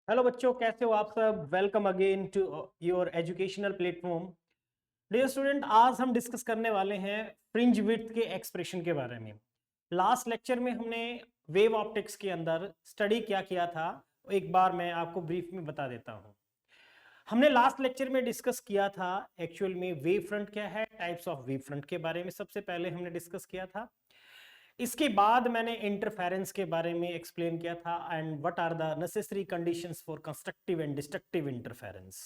Hello बच्चों, कैसे हो आप सब। Welcome again to your educational platform. Dear student, आज हम डिस्कस करने वाले हैं फ्रिंज विड्थ के एक्सप्रेशन के बारे में। लास्ट लेक्चर में हमने वेव ऑप्टिक्स के अंदर स्टडी क्या किया था, एक बार मैं आपको ब्रीफ में बता देता हूं। हमने लास्ट लेक्चर में डिस्कस किया था एक्चुअल में वेव फ्रंट क्या है, टाइप्स ऑफ वेव फ्रंट के बारे में सबसे पहले हमने डिस्कस किया था। इसके बाद मैंने इंटरफेरेंस के बारे में एक्सप्लेन किया था and what are the necessary conditions for constructive and destructive interference.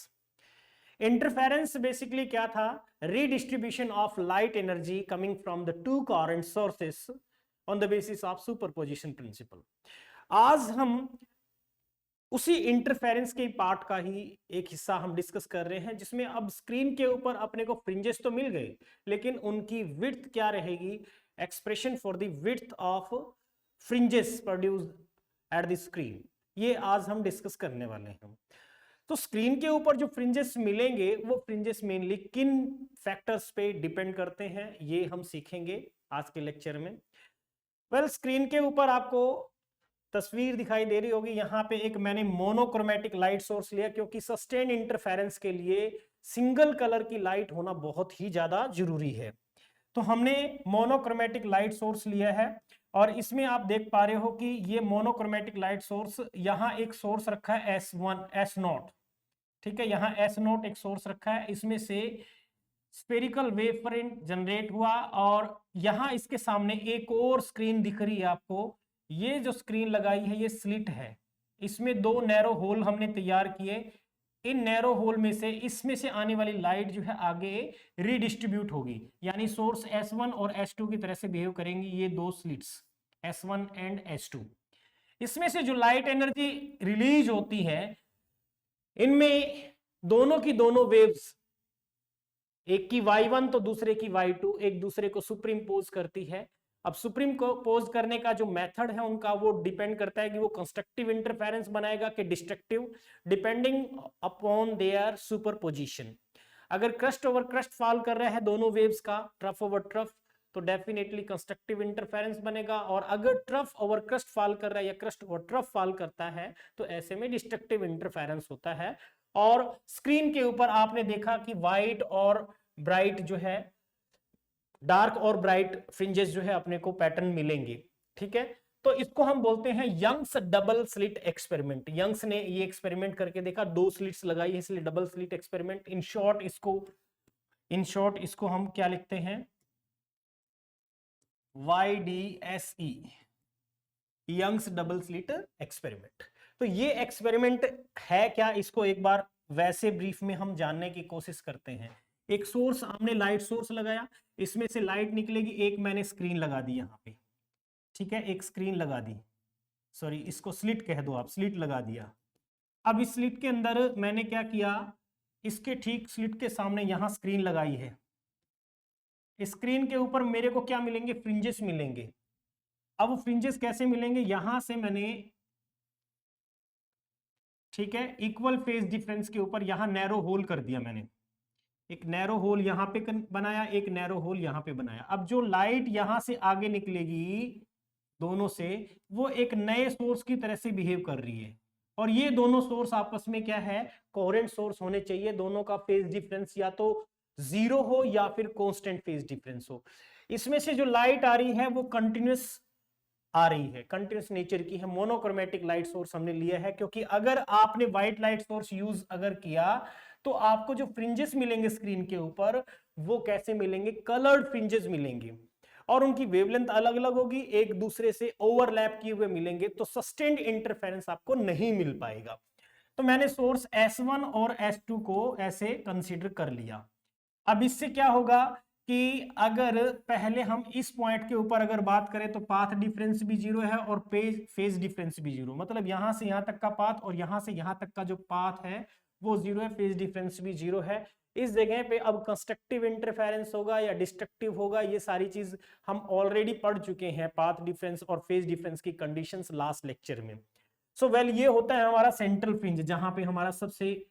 Interference basically क्या था? Redistribution of light energy coming from the two current sources on the basis of superposition principle. आज हम उसी इंटरफेरेंस के part का ही एक हिस्सा हम डिस्कस कर रहे हैं, जिसमें अब स्क्रीन के ऊपर अपने को फ्रिंजेस तो मिल गए, लेकिन उनकी विड्थ क्या रहेगी, expression for the width of fringes produced at the screen, ये आज हम डिस्कस करने वाले हैं। तो स्क्रीन के ऊपर जो फ्रिंजेस मिलेंगे वो फ्रिंजेस मेनली किन फैक्टर्स पे डिपेंड करते हैं, ये हम सीखेंगे आज के लेक्चर में। स्क्रीन के ऊपर आपको तस्वीर दिखाई दे रही होगी, यहाँ पे एक मैंने मोनोक्रोमेटिक लाइट सोर्स लिया, क्योंकि सस्टेन इंटरफेरेंस के लिए सिंगल कलर की लाइट होना बहुत ही ज्यादा जरूरी है। तो हमने मोनोक्रोमेटिक लाइट सोर्स लिया है और इसमें आप देख पा रहे हो कि ये मोनोक्रोमेटिक लाइट सोर्स, यहाँ एक सोर्स रखा है S1 S0, ठीक है, यहाँ S0 एक सोर्स रखा है, इसमें से स्पेरिकल वेव फ्रंट जनरेट हुआ और यहाँ इसके सामने एक और स्क्रीन दिख रही है आपको। ये जो स्क्रीन लगाई है ये स्लिट है, इसमें दो नैरो होल हमने तैयार किए। इन नैरो होल में से इसमें से आने वाली लाइट जो है आगे रीडिस्ट्रीब्यूट होगी, यानी सोर्स S1 और S2 की तरह से बिहेव करेंगी ये दो स्लिट्स S1 एंड S2। इसमें से जो लाइट एनर्जी रिलीज होती है, इनमें दोनों की दोनों वेव्स, एक की Y1 तो दूसरे की Y2, एक दूसरे को सुपरिम्पोज करती है। अब सुप्रीम को पोज करने का जो मेथड है उनका, वो डिपेंड करता है कि वो कंस्ट्रक्टिव इंटरफेरेंस बनाएगा कि destructive, depending upon their superposition. अगर क्रस्ट ओवर क्रस्ट फॉल कर रहा है दोनों वेव्स का, ट्रफ ओवर ट्रफ, तो डेफिनेटली कंस्ट्रक्टिव इंटरफेरेंस बनेगा। और अगर ट्रफ ओवर क्रस्ट फॉल कर रहा है या क्रस्ट ओवर ट्रफ फॉल करता है तो ऐसे में डिस्ट्रक्टिव इंटरफेरेंस होता है। और स्क्रीन के ऊपर आपने देखा कि व्हाइट और ब्राइट जो है, डार्क और ब्राइट फ्रिंजेस जो है अपने को पैटर्न मिलेंगे, ठीक है। तो इसको हम बोलते हैं Young's double slit experiment. Young's ने ये एक्सपेरिमेंट करके देखा, दो स्लिट्स लगाई है इसलिए double slit experiment. In short इसको हम क्या लिखते हैं, YDSE, Young's double slit experiment. तो ये एक्सपेरिमेंट है क्या, इसको एक बार वैसे ब्रीफ में हम जानने की कोशिश करते हैं। एक सोर्स, हमने लाइट सोर्स लगाया, इसमें से लाइट निकलेगी, एक मैंने स्क्रीन लगा दी यहाँ पे, ठीक है, एक स्क्रीन लगा दी, सॉरी इसको स्लिट कह दो आप, स्लिट लगा दिया। अब इस स्लिट के अंदर मैंने क्या किया, इसके ठीक स्लिट के सामने यहाँ स्क्रीन लगाई है। स्क्रीन के ऊपर मेरे को क्या मिलेंगे, फ्रिंजेस मिलेंगे। अब वो फ्रिंजेस कैसे मिलेंगे, यहां से मैंने, ठीक है, इक्वल फेज डिफरेंस के ऊपर यहां नैरो होल कर दिया मैंने, एक नैरो होल यहां पे बनाया, एक नैरो होल यहां पे बनाया। अब जो लाइट यहां से आगे निकलेगी दोनों से, वो एक नए सोर्स की तरह से बिहेव कर रही है। और ये दोनों सोर्स आपस में क्या है, कोहेरेंट सोर्स होने चाहिए। दोनों का फेज डिफरेंस या तो जीरो हो या फिर कांस्टेंट फेज डिफरेंस हो। इसमें से जो लाइट आ रही है वो कंटिन्यूस आ रही है, कंटिन्यूस नेचर की है। मोनोक्रोमेटिक लाइट सोर्स हमने लिया है, क्योंकि अगर आपने व्हाइट लाइट सोर्स यूज अगर किया तो आपको जो फ्रिंजेस मिलेंगे स्क्रीन के ऊपर, वो कैसे मिलेंगे, कलर्ड फ्रिंजेस मिलेंगे और उनकी वेवलेंथ अलग अलग होगी, एक दूसरे से ओवरलैप किए हुए मिलेंगे, तो सस्टेन्ड इंटरफेरेंस आपको नहीं मिल पाएगा। तो मैंने सोर्स S1 और S2 को ऐसे कंसीडर कर लिया। अब इससे क्या होगा कि अगर पहले हम इस पॉइंट के ऊपर अगर बात करें तो पाथ डिफरेंस भी जीरो है और फेज डिफरेंस भी जीरो, मतलब यहां से यहां तक का पाथ और यहां से यहां तक का जो पाथ है वो जीरो है, फेज डिफरेंस भी जीरो है। इस जगह पे अब कंस्ट्रक्टिव इंटरफेरेंस होगा या डिस्ट्रक्टिव होगा, ये सारी चीज हम ऑलरेडी पढ़ चुके हैं, पाथ डिफरेंस और फेज डिफरेंस की कंडीशंस लास्ट लेक्चर में। सो वेल, ये होता है हमारा सेंट्रल फ्रिंज, जहां पे हमारा सबसे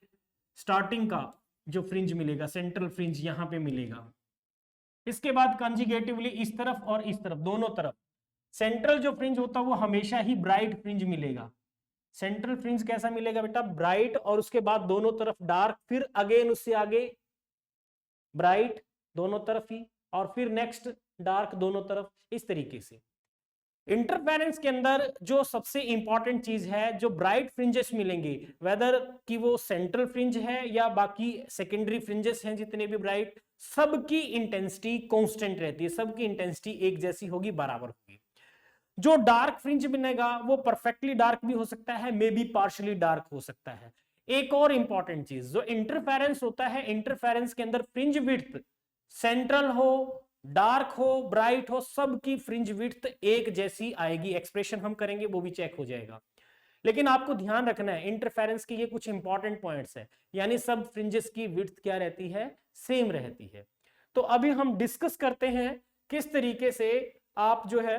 स्टार्टिंग का जो फ्रिंज मिलेगा, सेंट्रल फ्रिंज यहां पे मिलेगा। इसके बाद कंजिगेटिवली इस तरफ और इस तरफ, दोनों तरफ सेंट्रल जो फ्रिंज होता है वो हमेशा ही ब्राइट फ्रिंज मिलेगा। सेंट्रल फ्रिंज कैसा मिलेगा बेटा, ब्राइट और उसके बाद दोनों तरफ डार्क, फिर अगेन उससे आगे ब्राइट दोनों तरफ ही, और फिर नेक्स्ट डार्क दोनों तरफ, इस तरीके से। इंटरफेरेंस के अंदर जो सबसे इंपॉर्टेंट चीज है, जो ब्राइट फ्रिंजेस मिलेंगे, वेदर कि वो सेंट्रल फ्रिंज है या बाकी सेकेंडरी फ्रिंजेस हैं जितने भी ब्राइट, सबकी इंटेंसिटी कांस्टेंट रहती है, सबकी इंटेंसिटी एक जैसी होगी, बराबर होगी। जो डार्क फ्रिंज बनेगा वो परफेक्टली डार्क भी हो सकता है, मे बी पार्शियली डार्क हो सकता है। एक और इंपॉर्टेंट चीज, जो इंटरफेरेंस होता है, इंटरफेरेंस के अंदर फ्रिंज विड्थ सेंट्रल हो, डार्क हो, ब्राइट हो, सबकी फ्रिंज विड्थ एक जैसी आएगी। एक्सप्रेशन हम करेंगे वो भी चेक हो जाएगा, लेकिन आपको ध्यान रखना है इंटरफेरेंस के ये कुछ इंपॉर्टेंट पॉइंट्स है, यानी सब फ्रिंजेस की विड्थ क्या रहती है, सेम रहती है। तो अभी हम डिस्कस करते हैं किस तरीके से आप जो है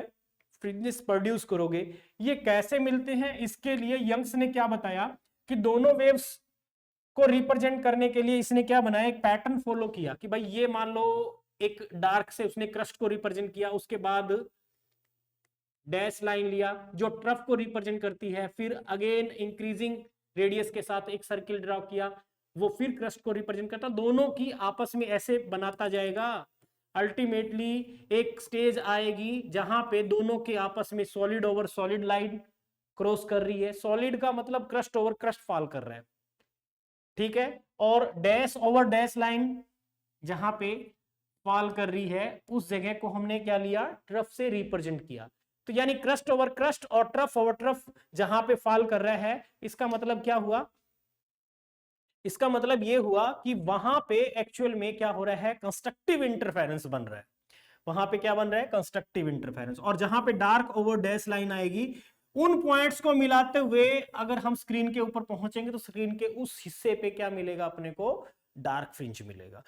फ्रिंजेस प्रोड्यूस करोगे, ये कैसे मिलते हैं। इसके लिए यंग्स ने क्या बताया कि दोनों वेव्स को रिप्रेजेंट करने के लिए इसने क्या बनाया, एक पैटर्न फॉलो किया कि भाई ये मान लो एक डार्क से उसने क्रस्ट को रिप्रेजेंट किया, उसके बाद डैश लाइन लिया जो ट्रफ को रिप्रेजेंट करती है, फिर अगेन इंक्रीजिंग रेडियस के साथ एक सर्किल ड्रॉ किया, वो फिर क्रस्ट को रिप्रेजेंट करता, दोनों की आपस में ऐसे बनाता जाएगा। अल्टीमेटली एक स्टेज आएगी जहां पे दोनों के आपस में solid over solid line cross कर रही है, सॉलिड का मतलब क्रस्ट ओवर क्रस्ट फॉल कर रहा है, ठीक है, और डैश ओवर डैश लाइन जहां पे फॉल कर रही है उस जगह को हमने क्या लिया, ट्रफ से रिप्रेजेंट किया। तो यानी क्रस्ट ओवर क्रस्ट और ट्रफ ओवर ट्रफ जहां पे फॉल कर रहा है, इसका मतलब क्या हुआ, इसका मतलब ये हुआ कि वहां पे एक्चुअल में क्या हो रहा है, कंस्ट्रक्टिव इंटरफेरेंस बन रहा है। वहां पे क्या बन रहा है, कंस्ट्रक्टिव इंटरफेरेंस। और जहां पे डार्क ओवर डैश लाइन आएगी, उन पॉइंट्स को मिलाते हुए अगर हम स्क्रीन के ऊपर पहुंचेंगे तो स्क्रीन के उस हिस्से पे क्या मिलेगा, अपने को डार्क फ्रिंज मिलेगा।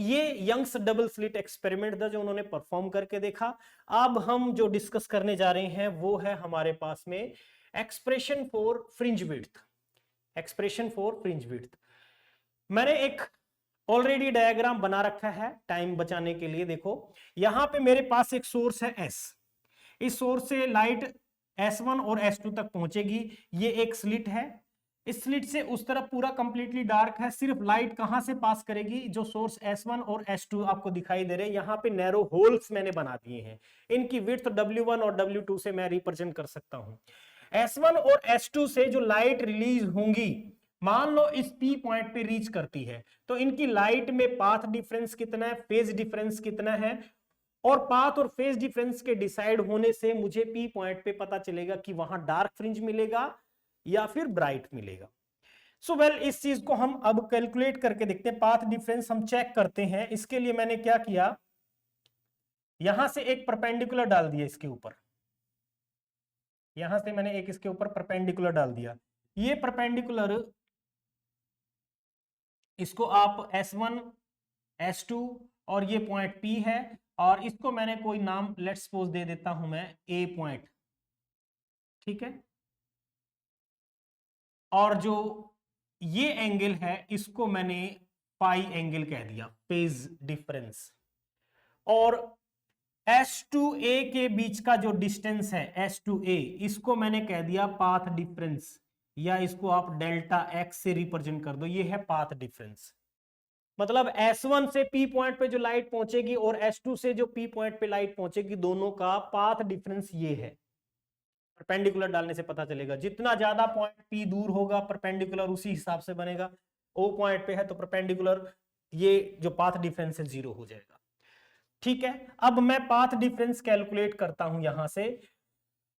ये यंग्स डबल स्लिट एक्सपेरिमेंट था जो उन्होंने परफॉर्म करके देखा। अब हम जो डिस्कस करने जा रहे हैं वो है हमारे पास में expression for fringe width. Expression for fringe width मैंने एक ऑलरेडी डायग्राम बना रखा है टाइम बचाने के लिए। देखो यहां पे मेरे पास एक सोर्स है S, इस सोर्स से लाइट S1 और S2 तक पहुंचेगी, ये एक स्लिट है, इस स्लिट से उस तरफ पूरा कंप्लीटली डार्क है, सिर्फ लाइट कहां से पास करेगी, जो सोर्स S1 और S2 आपको दिखाई दे रहे हैं, यहां पे नैरो होल्स मैंने बना दिए हैं, इनकी विड्थ W1 और W2 से मैं रिप्रेजेंट कर सकता हूं। S1 और S2 से जो लाइट रिलीज होंगी, मान लो इस P पॉइंट पे रीच करती है, तो इनकी लाइट में पाथ डिफरेंस कितना है, फेज डिफरेंस कितना है, और पाथ और फेज डिफरेंस के डिसाइड होने से मुझे P पॉइंट पे पता चलेगा कि वहां डार्क फ्रिंज मिलेगा या फिर ब्राइट मिलेगा। सो वेल इस चीज को हम अब कैलकुलेट करके देखते हैं, पाथ डिफरेंस हम चेक करते हैं। इसके लिए मैंने क्या किया, यहां से एक परपेंडिकुलर डाल दिया इसके ऊपर, यहां से मैंने एक इसके ऊपर परपेंडिकुलर डाल दिया, ये परपेंडिकुलर इसको आप S1 S2 और ये पॉइंट P है, और इसको मैंने कोई नाम लेट्स सपोज दे देता हूं मैं A पॉइंट, ठीक है, और जो ये एंगल है इसको मैंने पाई एंगल कह दिया, फेज डिफरेंस। और S2A के बीच का जो डिस्टेंस है S2A, इसको मैंने कह दिया पाथ डिफरेंस, या इसको आप डेल्टा x से रिप्रेजेंट कर दो, ये है पाथ डिफरेंस। मतलब S1 से P पॉइंट पे जो लाइट पहुंचेगी और S2 से जो P पॉइंट पे लाइट पहुंचेगी, दोनों का पाथ डिफरेंस ये है। परपेंडिकुलर डालने से पता चलेगा, जितना ज्यादा पॉइंट P दूर होगा परपेंडिकुलर उसी हिसाब से बनेगा, O पॉइंट पे है तो परपेंडिकुलर ये जो पाथ डिफरेंस है 0 हो जाएगा, ठीक है। अब मैं पाथ डिफरेंस कैलकुलेट करता हूं, यहां से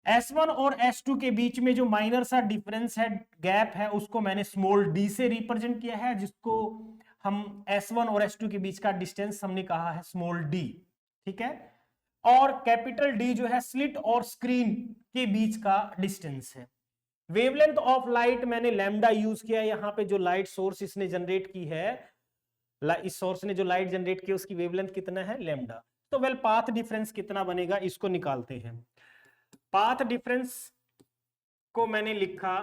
S1 और S2 के बीच में जो माइनर सा डिफरेंस है, गैप है, उसको मैंने स्मॉल d से रिप्रेजेंट किया है, जिसको हम S1 और S2 के बीच का डिस्टेंस हमने कहा है स्मॉल d, ठीक है। और कैपिटल D जो है स्लिट और स्क्रीन के बीच का डिस्टेंस है। वेवलेंथ ऑफ लाइट मैंने लैम्डा यूज किया, यहां पे जो लाइट सोर्स इसने जनरेट की है, इस सोर्स ने जो लाइट जनरेट की उसकी वेवलेंथ कितना है, लैम्डा। तो वेल पाथ डिफरेंस कितना बनेगा इसको निकालते हैं। पाथ डिफरेंस को मैंने लिखा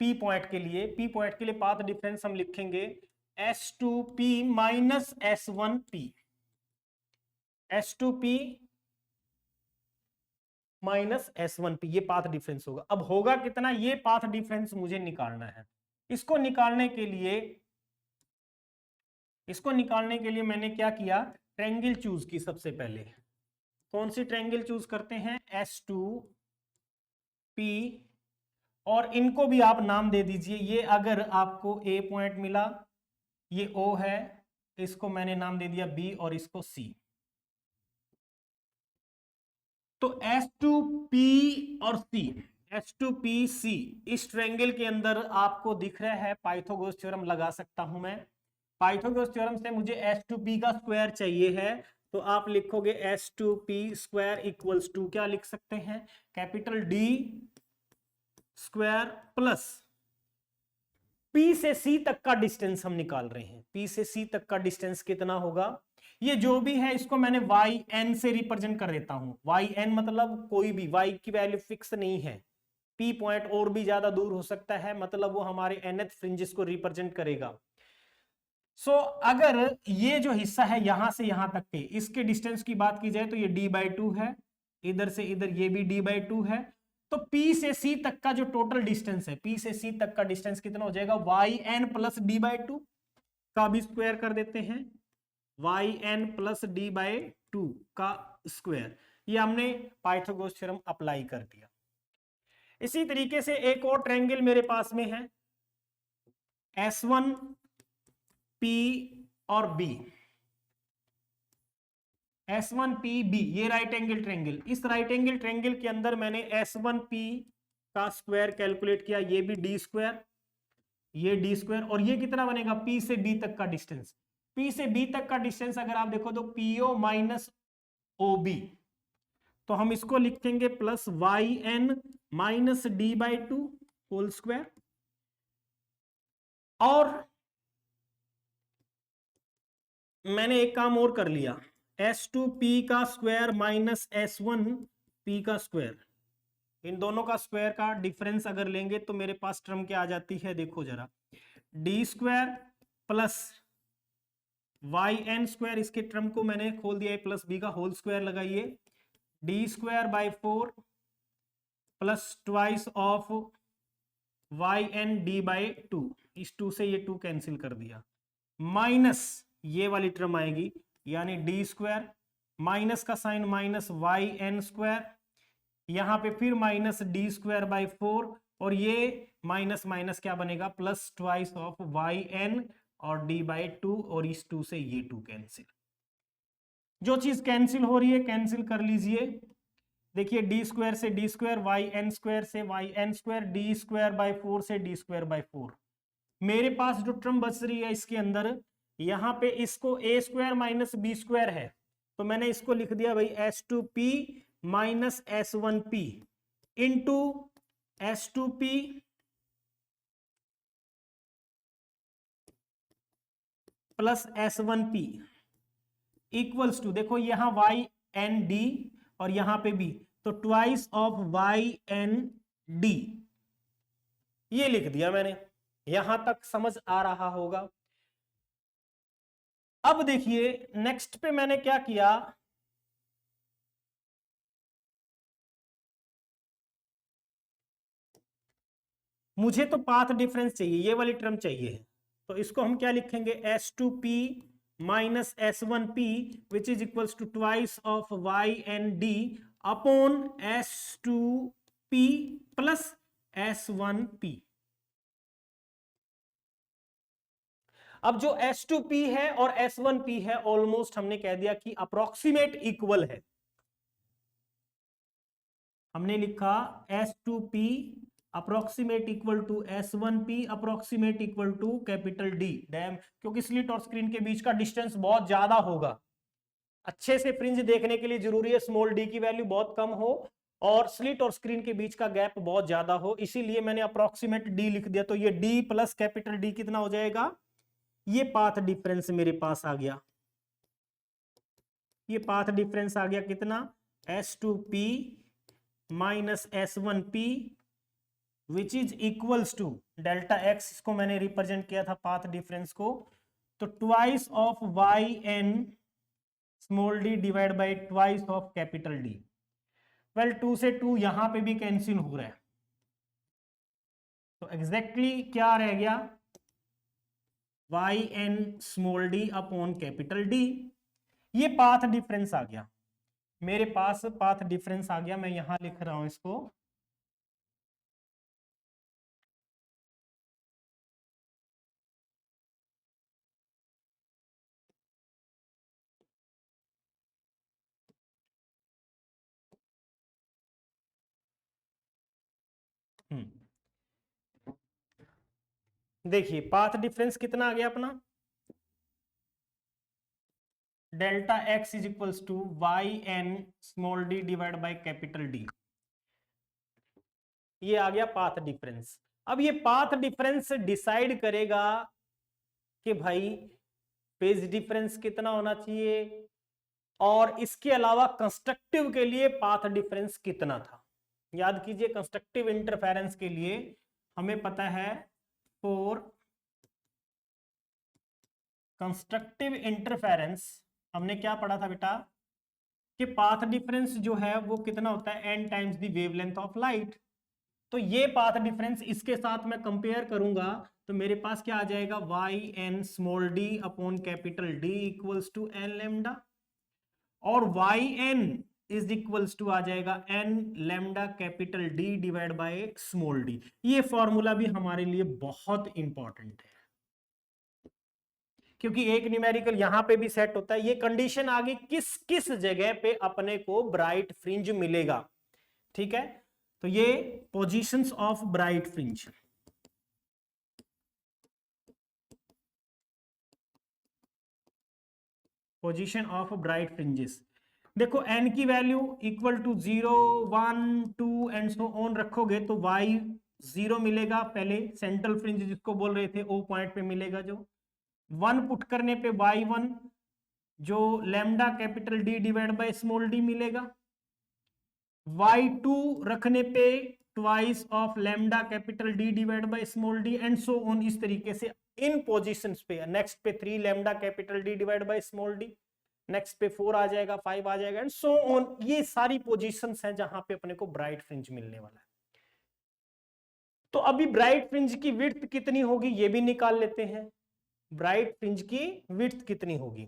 P पॉइंट के लिए, P पॉइंट के लिए पाथ डिफरेंस हम लिखेंगे S2P minus S1P, S2P minus S1P, ये पाथ डिफरेंस होगा। अब होगा कितना, ये पाथ डिफरेंस मुझे निकालना है। इसको निकालने के लिए मैंने क्या किया, ट्रायंगल चूज की। सबसे पहले कौन सी ट्रायंगल चूज करते हैं, S2P, और इनको भी आप नाम दे दीजिए। ये अगर आपको A पॉइंट मिला, ये O है, इसको मैंने नाम दे दिया B और इसको C। तो S2P और C, S2PC, इस ट्रायंगल के अंदर आपको दिख रहा है, पाइथागोरस थ्योरम लगा सकता हूं मैं। पाइथागोरस थ्योरम से मुझे S2P का स्क्वायर चाहिए है, तो आप लिखोगे S2P स्क्वायर इक्वल्स टू, क्या लिख सकते हैं, capital D square plus P से C तक का डिस्टेंस हम निकाल रहे हैं। P से C तक का डिस्टेंस कितना होगा, ये जो भी है इसको मैंने yn से रिप्रेजेंट कर देता हूं। yn मतलब कोई भी, y की वैल्यू फिक्स नहीं है, P पॉइंट और भी ज्यादा दूर हो सकता है, मतलब वो हमारे nth फ्रिंजेस को रिप्रेजेंट करेगा। सो अगर ये जो हिस्सा है यहां से यहां तक के, इसके डिस्टेंस की बात की जाए तो ये d/2 है, इधर से इधर ये भी d/2 है। तो P से C तक का जो टोटल डिस्टेंस है, P से C तक का डिस्टेंस कितना हो जाएगा, yn प्लस d/2 का भी स्क्वायर कर देते हैं, yn प्लस d/2 का स्क्वायर। ये हमने पाइथागोरस थ्योरम अप्लाई कर दिया। इसी तरीके से एक और ट्रायंगल मेरे पास में है, S1P और B, S1PB, ये राइट एंगल ट्रायंगल। इस राइट एंगल ट्रायंगल के अंदर मैंने S1P का स्क्वायर कैलकुलेट किया, ये भी D स्क्वायर, ये D स्क्वायर, और ये कितना बनेगा, P से B तक का डिस्टेंस। P से B तक का डिस्टेंस अगर आप देखो तो PO माइनस OB, तो हम इसको लिखेंगे plus yn minus d/2 whole square. और मैंने एक काम और कर लिया, S2P का स्क्वायर माइनस S1P का स्क्वायर, इन दोनों का स्क्वायर का डिफरेंस अगर लेंगे तो मेरे पास टर्म क्या आ जाती है, देखो जरा, D square plus yn square, इसके टर्म को मैंने खोल दिया है, प्लस B का होल स्क्वायर लगाइए, D square by 4 plus twice of yn d/2, इस 2 से ये 2 कैंसिल कर दिया, माइनस ये वाली टर्म आएगी, यानी D स्क्वायर, माइनस का साइन माइनस yn स्क्वायर, यहां पे फिर माइनस D स्क्वायर बाई 4, और ये माइनस माइनस क्या बनेगा, प्लस ट्वाइस ऑफ yn और d/2, और इस 2 से ये 2 कैंसिल। जो चीज कैंसिल हो रही है कैंसिल कर लीजिए। देखिए D स्क्वायर से D स्क्वायर, yn स्क्वायर से yn square, D square by 4 से D स्क्वायर बाई 4। मेरे पास जो टर्म बच रही है इसके अंदर, यहां पे इसको a square minus b square है, तो मैंने इसको लिख दिया भाई S2P minus S1P into S2P plus S1P equals to, देखो यहां yn d और यहां पे b, तो ट्वाइस ऑफ yn d, ये लिख दिया मैंने। यहां तक समझ आ रहा होगा। अब देखिए नेक्स्ट पे मैंने क्या किया, मुझे तो पाथ डिफरेंस चाहिए, ये वाली टर्म चाहिए, तो इसको हम क्या लिखेंगे, S2P minus S1P which is equals to twice of yn d upon S2P plus S1P। अब जो S2P है और S1P है ऑलमोस्ट हमने कह दिया कि अप्रोक्सीमेट इक्वल है। हमने लिखा S2P approximate equal to S1P approximate equal to capital D डैम, क्योंकि स्लिट और स्क्रीन के बीच का डिस्टेंस बहुत ज्यादा होगा। अच्छे से फ्रिंज देखने के लिए जरूरी है स्मॉल d की वैल्यू बहुत कम हो और स्लिट और स्क्रीन के बीच का गैप बहुत ज्यादा हो, इसीलिए मैंने अप्रोक्सीमेट D लिख दिया। तो ये D प्लस कैपिटल D कितना हो जाएगा, ये पाथ डिफरेंस मेरे पास आ गया, ये पाथ डिफरेंस आ गया कितना, S2P minus S1P which is equals to delta x, इसको मैंने रिप्रेजेंट किया था पाथ डिफरेंस को, तो twice of yn small d divide by twice of capital D। Well 2 से 2 यहां पे भी कैंसिल हो रहा है, तो एग्जैक्टली क्या रह गया, y n small d upon capital d. ये पाथ डिफरेंस आ गया, मेरे पास पाथ डिफरेंस आ गया, मैं यहां लिख रहा हूं इसको। देखिए पाथ डिफरेंस कितना आ गया अपना, delta x is equals to y n small d divide by capital d, ये आ गया पाथ डिफरेंस। अब ये पाथ डिफरेंस डिसाइड करेगा कि भाई फेज डिफरेंस कितना होना चाहिए, और इसके अलावा कंस्ट्रक्टिव के लिए पाथ डिफरेंस कितना था। याद कीजिए कंस्ट्रक्टिव इंटरफेरेंस के लिए हमें पता है फॉर कंस्ट्रक्टिव इंटरफेरेंस हमने क्या पढ़ा था बेटा, कि पाथ डिफरेंस जो है वो कितना होता है, n times the wavelength of light. तो ये पाथ डिफरेंस इसके साथ मैं कंपेयर करूंगा तो मेरे पास क्या आ जाएगा, y n small d upon capital d equals to n lambda, और y n is equals to आ जाएगा n lambda capital d divide by small d. ये फॉर्मूला भी हमारे लिए बहुत इंपॉर्टेंट है, क्योंकि एक न्यूमेरिकल यहां पे भी सेट होता है। ये कंडीशन आ गई किस किस जगह पे अपने को ब्राइट फ्रिंज मिलेगा, ठीक है। तो ये positions of bright fringe, position of bright fringes. देखो एन की value equal to 0 1 2 and so on रखोगे तो वाई 0 मिलेगा, पहले सेंट्रल फ्रिंज जिसको बोल रहे थे ओ पॉइंट पे मिलेगा, जो 1 पुट करने पे वाई 1 जो lambda capital d divide by small D मिलेगा, y2 रखने पे twice of lambda capital d divide by small D and so on. इस तरीके से इन पोजीशंस पे, नेक्स्ट पे 3 lambda capital d divide by small D, next पे 4 आ जाएगा, 5 आ जाएगा एंड सो ऑन। ये सारी पोजीशंस हैं जहां पे अपने को ब्राइट फ्रिंज मिलने वाला है। तो अभी ब्राइट फ्रिंज की विड्थ कितनी होगी ये भी निकाल लेते हैं। ब्राइट फ्रिंज की विड्थ कितनी होगी,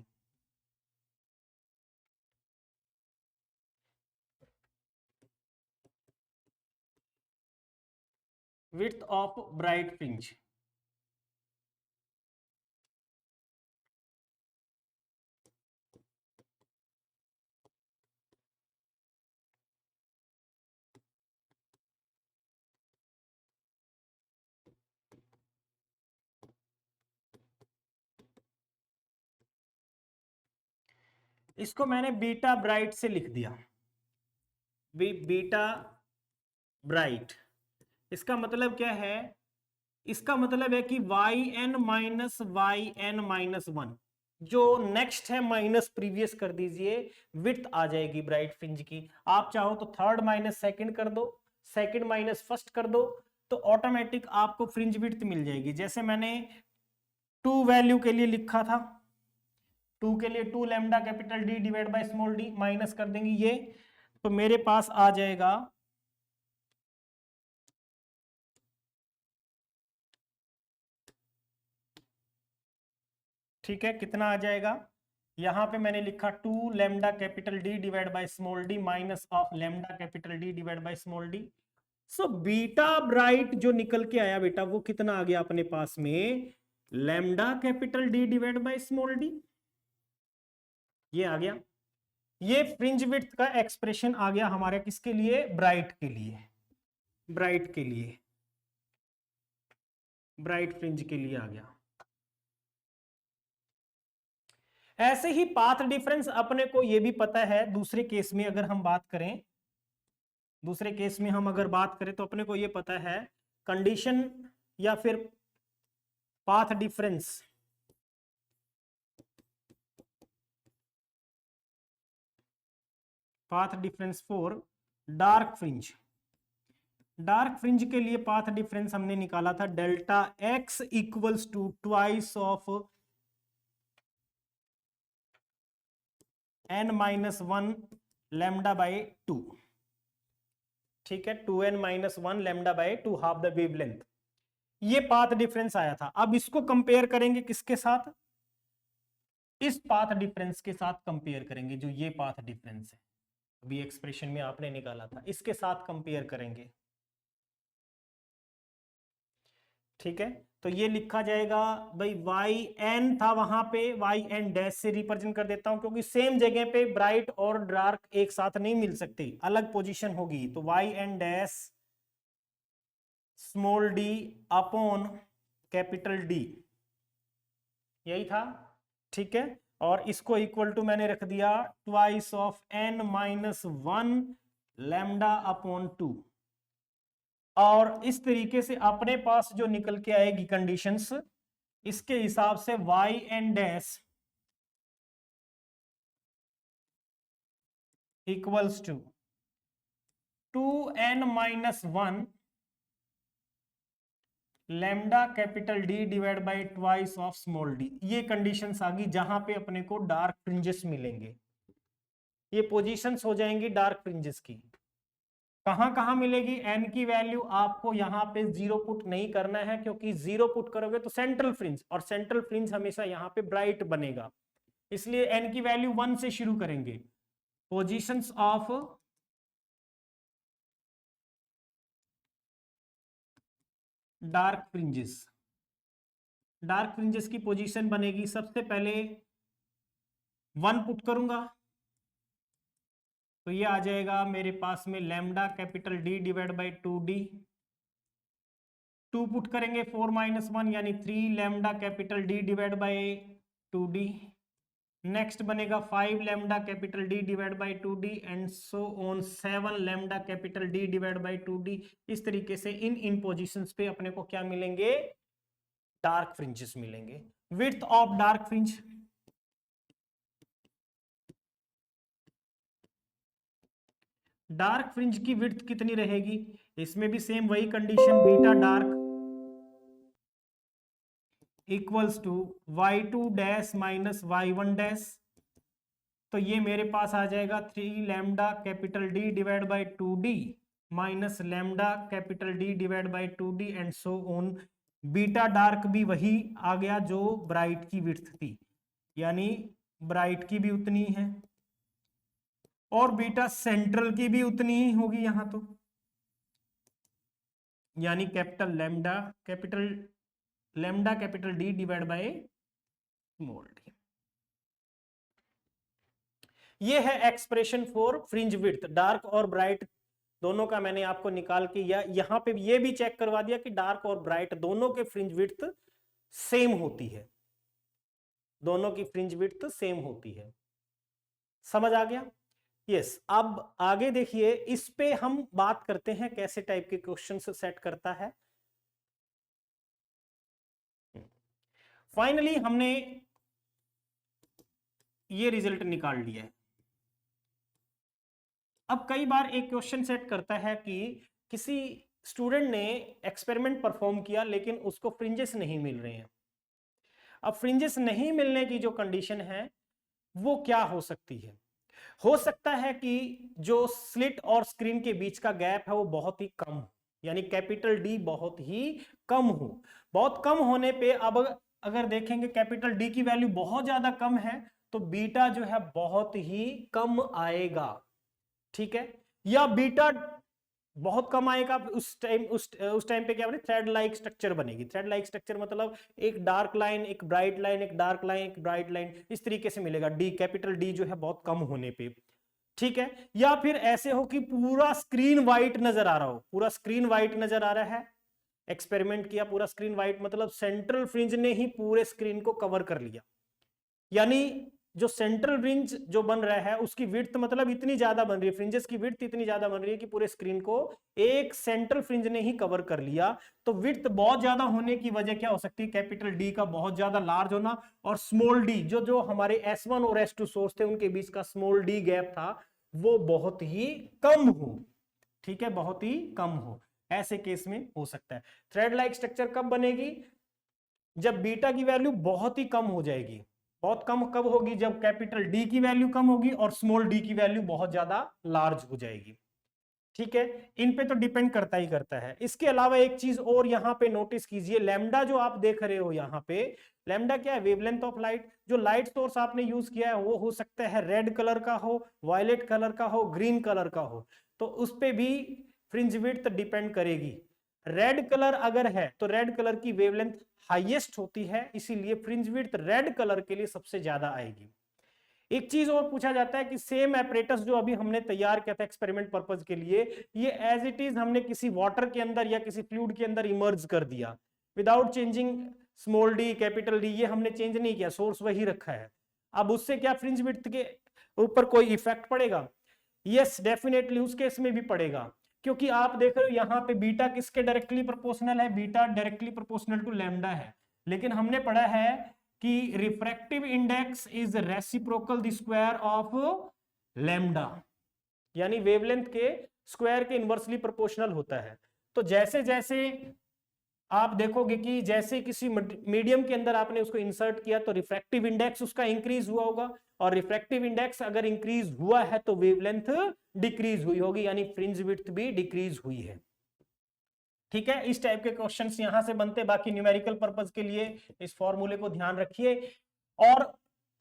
विड्थ ऑफ ब्राइट फ्रिंज, इसको मैंने बीटा ब्राइट से लिख दिया, बीटा ब्राइट। इसका मतलब क्या है, इसका मतलब है कि वाई एन माइनस वन, जो नेक्स्ट है माइनस प्रीवियस कर दीजिए, विड्थ आ जाएगी ब्राइट फ्रिंज की। आप चाहो तो थर्ड माइनस सेकंड कर दो, सेकंड माइनस फर्स्ट कर दो, तो ऑटोमेटिक आपको फ्रिंज विड्थ मिल जाएगी। जैसे मैंने 2 वैल्यू के लिए लिखा था, 2 के लिए 2 lambda capital d divide by small D, minus कर देंगे ये, तो मेरे पास आ जाएगा ठीक है, कितना आ जाएगा, यहां पे मैंने लिखा 2 lambda capital d divide by small D minus of lambda capital d divide by small D. So beta bright जो निकल के आया बेटा वो कितना आ गया अपने पास में, lambda capital d divide by small d, ये आ गया। ये फ्रिंज विड्थ का एक्सप्रेशन आ गया हमारे किसके लिए, ब्राइट के लिए, ब्राइट के लिए, ब्राइट फ्रिंज के लिए आ गया। ऐसे ही पाथ डिफरेंस अपने को ये भी पता है, दूसरे केस में अगर हम बात करें, दूसरे केस में हम अगर बात करें तो अपने को ये पता है कंडीशन या फिर path difference, path difference for dark fringe. Dark fringe के लिए पाथ डिफरेंस हमने निकाला था delta x equals to twice of n minus one lambda by 2। ठीक है, 2n-1 lambda by 2 half the wavelength, ये पाथ डिफरेंस आया था। अब इसको कंपेयर करेंगे किसके साथ, इस पाथ डिफरेंस के साथ कंपेयर करेंगे, जो ये पाथ डिफरेंस है अभी एक्सप्रेशन में आपने निकाला था, इसके साथ कंपेयर करेंगे। ठीक है, तो ये लिखा जाएगा भाई वाई एन था वहां पे, वाई एन डैश से रिप्रेजेंट कर देता हूं, क्योंकि सेम जगह पे ब्राइट और डार्क एक साथ नहीं मिल सकती, अलग पोजीशन होगी। तो y n dash small d upon capital d, यही था। ठीक है, और इसको इक्वल टू मैंने रख दिया twice of n-1 lambda upon 2। और इस तरीके से अपने पास जो निकल के आएगी कंडीशंस, इसके हिसाब से y n dash equals to 2n-1 lambda capital d divide by twice of small d. ये कंडीशंस आ गई जहां पे अपने को डार्क फ्रिंजेस मिलेंगे, ये पोजीशंस हो जाएंगी डार्क फ्रिंजेस की। कहां कहां मिलेगी, एन की वैल्यू आपको यहां पे 0 पुट नहीं करना है, क्योंकि 0 पुट करोगे तो सेंट्रल फ्रिंज, और सेंट्रल फ्रिंज हमेशा यहां पे ब्राइट बनेगा, इसलिए एन की वैल्यू 1 से शुरू करेंगे। Positions of dark fringes, dark fringes की पोजीशन बनेगी, सबसे पहले 1 पुट करूंगा तो ये आ जाएगा मेरे पास में lambda capital d divide by 2d। 2 put करेंगे 4-1 यानी 3 lambda capital d divide by 2d। Next बनेगा 5 lambda capital d divide by 2d and so on 7 lambda capital d divide by 2d। इस तरीके से इन पोजीशंस पे अपने को क्या मिलेंगे, डार्क फ्रिंजेस मिलेंगे। Width of dark fringe, dark fringe की विड्थ कितनी रहेगी, इसमें भी सेम वही condition, beta dark equals to y2 dash minus y1 dash. तो ये मेरे पास आ जाएगा 3 lambda capital d divide by 2d minus lambda capital d divide by 2d and so on. Beta dark भी वही आ गया जो ब्राइट की विड्थ थी, यानी ब्राइट की भी उतनी है और बीटा सेंट्रल की भी उतनी ही होगी यहां तो, यानी capital lambda capital d divide by small d. ये है expression for fringe width, dark और ब्राइट दोनों का मैंने आपको निकाल के, या यहां पे ये भी चेक करवा दिया कि डार्क और ब्राइट दोनों के फ्रिंज विड्थ सेम होती है, दोनों की फ्रिंज विड्थ सेम होती है। समझ आ गया? यस। अब आगे देखिए, इस पे हम बात करते हैं कैसे टाइप के क्वेश्चन सेट करता है। फाइनली हमने ये रिजल्ट निकाल लिया है। अब कई बार एक क्वेश्चन सेट करता है कि किसी स्टूडेंट ने एक्सपेरिमेंट परफॉर्म किया लेकिन उसको फ्रिंजेस नहीं मिल रहे हैं। अब फ्रिंजेस नहीं मिलने की जो कंडीशन है वो क्या हो सकती है? हो सकता है कि जो स्लिट और स्क्रीन के बीच का गैप है वो बहुत ही कम हो, यानी कैपिटल डी बहुत ही कम हो। बहुत कम होने पे अब अगर देखेंगे कैपिटल डी की वैल्यू बहुत ज्यादा कम है तो बीटा जो है बहुत ही कम आएगा। ठीक है, या बीटा बहुत कम आएगा, उस टाइम पे क्या बने, थ्रेड लाइक स्ट्रक्चर बनेगी। थ्रेड लाइक स्ट्रक्चर मतलब एक डार्क लाइन, एक ब्राइट लाइन, एक डार्क लाइन, एक ब्राइट लाइन, इस तरीके से मिलेगा डी, कैपिटल डी जो है बहुत कम होने पे। ठीक है, या फिर ऐसे हो कि पूरा स्क्रीन वाइट नजर आ रहा हो, पूरा स्क्रीन वाइट नजर आ रहा है, एक्सपेरिमेंट किया पूरा स्क्रीन वाइट, मतलब सेंट्रल फ्रिंज ने ही पूरे स्क्रीन को कवर कर लिया, यानी जो सेंट्रल फ्रिंज जो बन रहा है उसकी विड्थ मतलब इतनी ज्यादा बन रही है, फ्रिंजेस की विड्थ इतनी ज्यादा बन रही है कि पूरे स्क्रीन को एक सेंट्रल फ्रिंज ने ही कवर कर लिया। तो विड्थ बहुत ज्यादा होने की वजह क्या हो सकती है, कैपिटल डी का बहुत ज्यादा लार्ज होना, और स्मॉल डी जो जो हमारे S1 और S2 सोर्स थे उनके बीच का स्मॉल डी गैप था वो बहुत ही कम हो। ठीक है, बहुत ही कम हो, ऐसे केस में हो सकता है। थ्रेड लाइक स्ट्रक्चर कब बनेगी, जब बीटा की वैल्यू बहुत ही कम हो जाएगी। बहुत कम कब होगी, जब कैपिटल डी की वैल्यू कम होगी और स्मॉल डी की वैल्यू बहुत ज्यादा लार्ज हो जाएगी। ठीक है, इन पे तो डिपेंड करता ही करता है। इसके अलावा एक चीज और यहाँ पे नोटिस कीजिए, लैम्डा जो आप देख रहे हो यहाँ पे, लैम्डा क्या है? Wavelength of light. जो लाइट सोर्स आपने यूज किया है वो हो सकता है रेड कलर का हो, वायलेट कलर का हो, ग्रीन कलर का हो, तो उस पे भी फ्रिंज विड्थ डिपेंड करेगी। रेड कलर अगर है तो रेड कलर की वेवलेंथ हाईएस्ट होती है, इसीलिए फ्रिंज विड्थ रेड कलर के लिए सबसे ज्यादा आएगी। एक चीज और पूछा जाता है कि सेम एपरेटस जो अभी हमने तैयार किया था एक्सपेरिमेंट पर्पज के लिए, ये एज इट इज हमने किसी वाटर के अंदर या किसी फ्लूइड के अंदर इमर्ज कर दिया without changing small D capital d, ये हमने चेंज नहीं किया, सोर्स वही रखा है। अब उससे क्या फ्रिंज विड्थ के ऊपर कोई इफेक्ट पड़ेगा? यस डेफिनेटली उस केस में भी पड़ेगा, क्योंकि आप देख रहे हो यहाँ पे बीटा किसके डायरेक्टली प्रोपोर्शनल है? Beta directly proportional to lambda है। लेकिन हमने पढ़ा है कि refractive index is reciprocal the square of lambda, यानी वेवलेंथ के स्क्वायर के इनवर्सली प्रोपोर्शनल होता है। तो जैसे जैसे आप देखोगे कि जैसे किसी मीडियम के अंदर आपने उसको इंसर्ट किया तो रिफ्रैक्टिव इंडेक्स उसका इंक्रीज हुआ होगा, और रिफ्रैक्टिव इंडेक्स अगर इंक्रीज हुआ है तो वेवलेंथ डिक्रीज हुई होगी, यानी फ्रिंज विड्थ भी डिक्रीज हुई है। ठीक है, इस टाइप के क्वेश्चंस यहां से बनते, बाकी न्यूमेरिकल पर्पस के लिए इस फॉर्मूले को ध्यान रखिए। और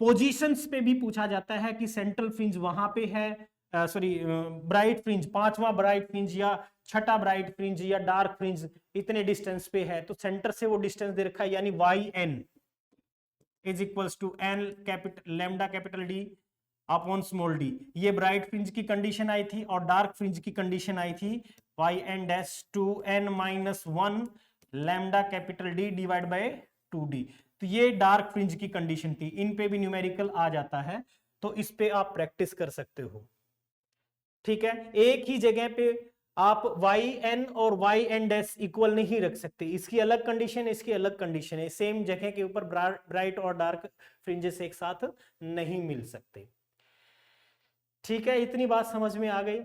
पोजीशंस पे भी पूछा जाता है कि सेंट्रल फ्रिंज वहां पे है, सॉरी ब्राइट फ्रिंज, पांचवा ब्राइट फ्रिंज या छठा ब्राइट फ्रिंज या डार्क फ्रिंज इतने डिस्टेंस पे है, तो सेंटर से वो डिस्टेंस दे रखा है, यानी y n is equals to n capital lambda capital d upon small d. ये ब्राइट फ्रिंज की कंडीशन आई थी, और डार्क फ्रिंज की कंडीशन आई थी y n dash two n minus one lambda capital d divide by two d. तो ये डार्क फ्रिंज की कंडीशन थी, इन पे भी न्यूमेरिकल आ जाता है, तो इस पे आप प्रैक्टिस कर सकते हो। ठीक है, एक ही जगह पे आप वाई एन और वाई एन डैश इक्वल नहीं रख सकते, इसकी अलग कंडीशन है, इसकी अलग कंडीशन है, सेम जगह के ऊपर ब्राइट और डार्क फ्रिंजेस एक साथ नहीं मिल सकते। ठीक है, इतनी बात समझ में आ गई।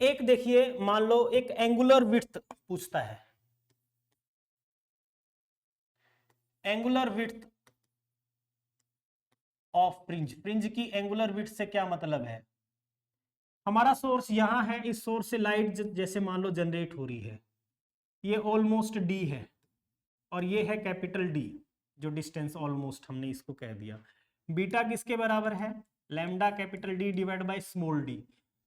एक देखिए, मान लो एक एंगुलर विड्थ पूछता है, angular width of fringe. Fringe की एंगुलर विड्थ से क्या मतलब है? हमारा सोर्स यहां है, इस सोर्स से लाइट जैसे मान लो जनरेट हो रही है, ये ऑलमोस्ट डी है, और ये है कैपिटल डी, जो डिस्टेंस ऑलमोस्ट हमने इसको कह दिया। बीटा किसके बराबर है? Lambda capital d divide by small D.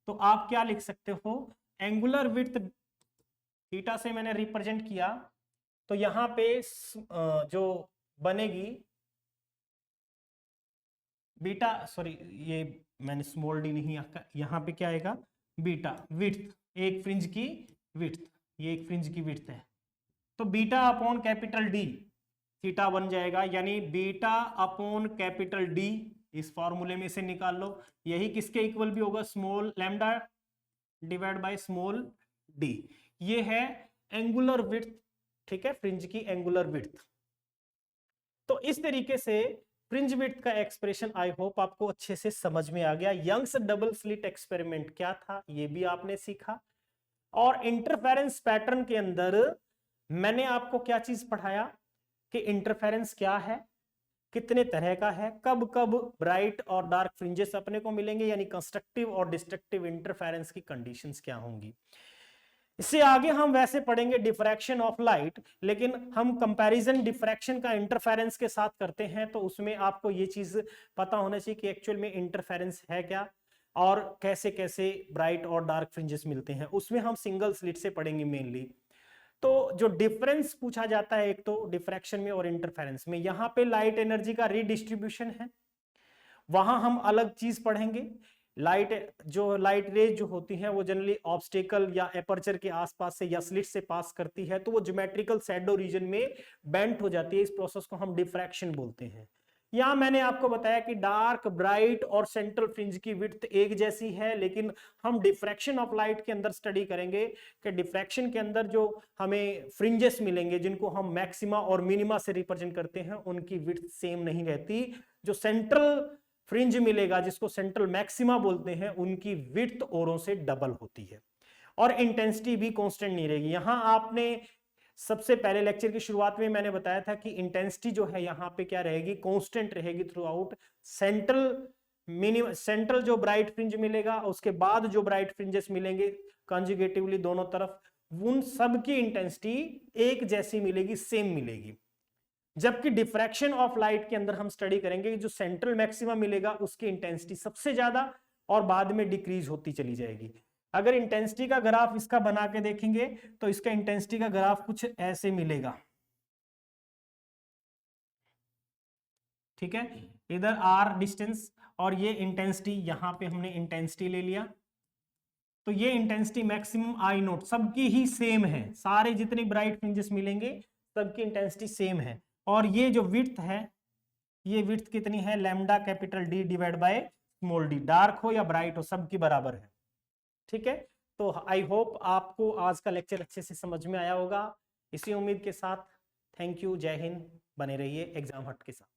तो आप क्या लिख सकते हो? एंगुलर विड्थ थीटा से मैंने रिप्रेजेंट किया, तो यहां पे जो बनेगी बीटा, सॉरी ये मैंने स्मॉल डी नहीं, यहां पे क्या आएगा? बीटा विड्थ, एक फ्रिंज की विड्थ, ये एक फ्रिंज की विड्थ है, तो beta upon capital D theta बन जाएगा, यानी बीटा अपॉन कैपिटल डी, इस फॉर्मूले में से निकाल लो, यही किसके इक्वल भी होगा? Small lambda divide by small d. ये है एंगुलर विड्थ, ठीक है, फ्रिंज की एंगुलर विड्थ। तो इस तरीके से फ्रिंज विड्थ का एक्सप्रेशन आई होप आपको अच्छे से समझ में आ गया। यंग्स डबल स्लिट एक्सपेरिमेंट क्या था ये भी आपने सीखा, और इंटरफेरेंस पैटर्न के अंदर मैंने आपको क्या चीज पढ़ाया कि इंटरफेरेंस क्या है, कितने तरह का है, कब कब ब्राइट और डार्क फ्रिंजेस अपने को मिलेंगे, यानी कंस्ट्रक्टिव और डिस्ट्रक्टिव इंटरफेरेंस की कंडीशंस क्या होंगी। इससे आगे हम वैसे पढ़ेंगे डिफ्रैक्शन ऑफ लाइट, लेकिन हम कंपैरिजन डिफ्रैक्शन का इंटरफेरेंस के साथ करते हैं, तो उसमें आपको ये चीज पता होना चाहिए कि एक्चुअल में इंटरफेरेंस है क्या, और कैसे कैसे ब्राइट और डार्क फ्रिंजेस मिलते हैं, उसमें हम सिंगल स्लिट से पढ़ेंगे मेनली। तो जो डिफरेंस पूछा जाता है एक तो डिफ्रैक्शन में और इंटरफेरेंस में, यहां पे लाइट एनर्जी का रीडिस्ट्रीब्यूशन है, वहां हम अलग चीज पढ़ेंगे। लाइट रेज जो होती हैं वो जनरली ऑब्स्टेकल या एपर्चर के आसपास से या स्लिट से पास करती है, तो वो ज्योमेट्रिकल शैडो रीजन में बेंट हो जाती है, इस प्रोसेस को हम डिफ्रैक्शन बोलते हैं। यहां मैंने आपको बताया कि डार्क, ब्राइट और सेंट्रल फ्रिंज की विड्थ एक जैसी है, लेकिन हम डिफ्रैक्शन ऑफ लाइट के अंदर स्टडी करेंगे कि डिफ्रैक्शन के अंदर जो हमें फ्रिंजेस मिलेंगे, जिनको हम मैक्सिमा और मिनिमा से रिप्रेजेंट करते हैं, उनकी विड्थ सेम नहीं रहती। जो सेंट्रल फ्रिंज मिलेगा, जिसको सेंट्रल मैक्सिमा बोलते हैं, उनकी विड्थ औरों से डबल होती है, और इंटेंसिटी भी कांस्टेंट नहीं रहेगी। यहां आपने सबसे पहले लेक्चर की शुरुआत में मैंने बताया था कि इंटेंसिटी जो है यहाँ पे क्या रहेगी? कांस्टेंट रहेगी through out. Central minimum central जो ब्राइट फ्रिंज मिलेगा, उसके बाद जो ब्राइट फ्रिंजेस मिलेंगे कंजुगेटिवली दोनों तरफ, उन सब की इंटेंसिटी एक जैसी मिलेगी, सेम मिलेगी। जबकि डिफ्रैक्शन ऑफ लाइट के अंदर हम स्टडी करेंगे जो सेंट्रल मैक्सिमम मिलेगा उसकी इंटेंसिटी सबसे ज्यादा और बाद में डिक्रीज होती चली जाएगी। अगर इंटेंसिटी का ग्राफ इसका बना के देखेंगे तो इसका इंटेंसिटी का ग्राफ कुछ ऐसे मिलेगा, ठीक है। इधर आर डिस्टेंस और ये इंटेंसिटी, यहां पे हमने इंटेंसिटी ले लिया, तो ये इंटेंसिटी मैक्सिमम आई नोट सबकी ही सेम है, सारे जितने ब्राइट फ्रिंजेस मिलेंगे सबकी इंटेंसिटी सेम है। और ये जो विड्थ है, ये विड्थ कितनी है, lambda capital d divide by small D, dark हो या ब्राइट हो सबकी बराबर है, ठीक है। तो आई होप आपको आज का लेक्चर अच्छे से समझ में आया होगा। इसी उम्मीद के साथ थैंक यू, जय हिंद, बने रहिए एग्जाम हट के साथ।